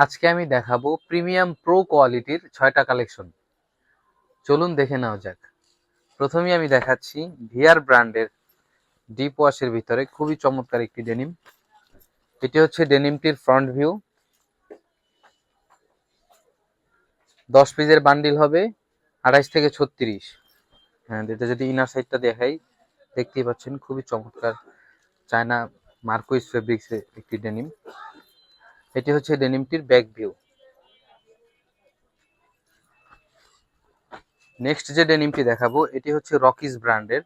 আজকে আমি দেখাবো প্রিমিয়াম প্রো কোয়ালিটির 6টা কালেকশন। চলুন দেখে নেওয়া যাক। প্রথমেই আমি দেখাচ্ছি ভিআর ব্র্যান্ডের ডিপ ওয়াশের ভিতরে খুবই চমৎকার একটি ডেনিম। এটি হচ্ছে ডেনিমটির ফ্রন্ট ভিউ। 10 পিসের বান্ডিল হবে 28 থেকে 36। হ্যাঁ, এটা যদি ইনার সাইডটা দেখাই, দেখতেই পাচ্ছেন খুবই চমৎকার চায়না মার্কুইস ফেব্রিক্সের একটি ডেনিম। এটি হচ্ছে ডেনিমটির ব্যাক ভিউ। নেক্সট যে ডেনিমটি দেখাবো এটি হচ্ছে রকিস ব্র্যান্ডের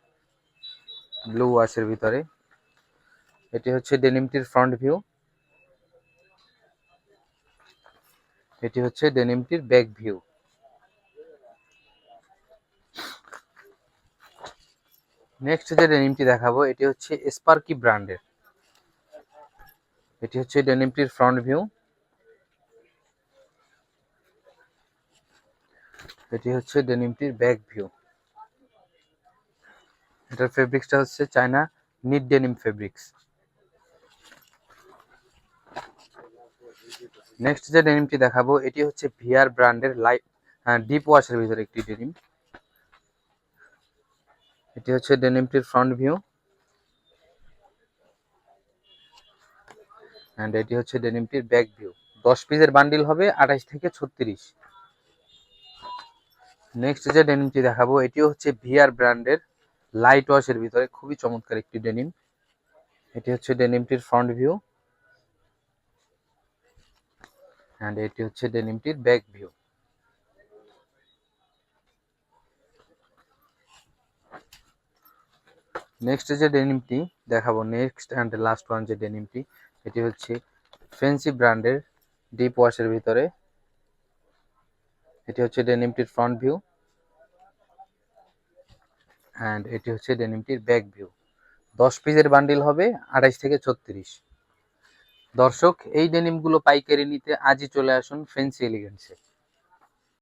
ব্লু ওয়াশের ভিতরে। এটি হচ্ছে ডেনিমটির ফ্রন্ট ভিউ। এটি হচ্ছে ডেনিমটির ব্যাক ভিউ। নেক্সট যে ডেনিমটি দেখাবো এটি হচ্ছে স্পার্কি ব্র্যান্ডের। এটি হচ্ছে ডেনিমটির ফ্রন্ট ভিউ। এটি হচ্ছে ডেনিমটির ব্যাক ভিউ। এটার ফেব্রিক্সটা হচ্ছে China NEET denim fabrics. Next যে ডেনিমটি দেখাবো এটি হচ্ছে ভিআর ব্র্যান্ডের লাইট ডিপ ওয়াশের ভিতরে একটি ডেনিম। এটি হচ্ছে ডেনিমটির ফ্রন্ট ভিউ এন্ড এটি হচ্ছে ডেনিমটির ব্যাক ভিউ। 10 পিসের বান্ডিল হবে 28 থেকে 36। নেক্সট যে ডেনিমটি দেখাবো এটি হচ্ছে ভিআর ব্র্যান্ডের লাইট ওয়াশের ভিতরে খুবই চমৎকার একটি ডেনিম। এটি হচ্ছে ডেনিমটির ফ্রন্ট ভিউ এন্ড এটি হচ্ছে ডেনিমটির ব্যাক ভিউ। নেক্সট যে ডেনিমটি দেখাবো, নেক্সট অ্যান্ড লাস্ট ওয়ান যে ডেনিমটি, এটি হচ্ছে ফ্যান্সি ব্র্যান্ডের ডিপ ওয়াশের ভিতরে। এটি হচ্ছে ডেনিমটির ফ্রন্ট ভিউ অ্যান্ড এটি হচ্ছে ডেনিমটির ব্যাক ভিউ। 10 পিসের বান্ডিল হবে 28 থেকে 36। দর্শক, এই ডেনিমগুলো পাইকারি নিতে আজই চলে আসুন ফ্যান্সি এলিগেন্সে।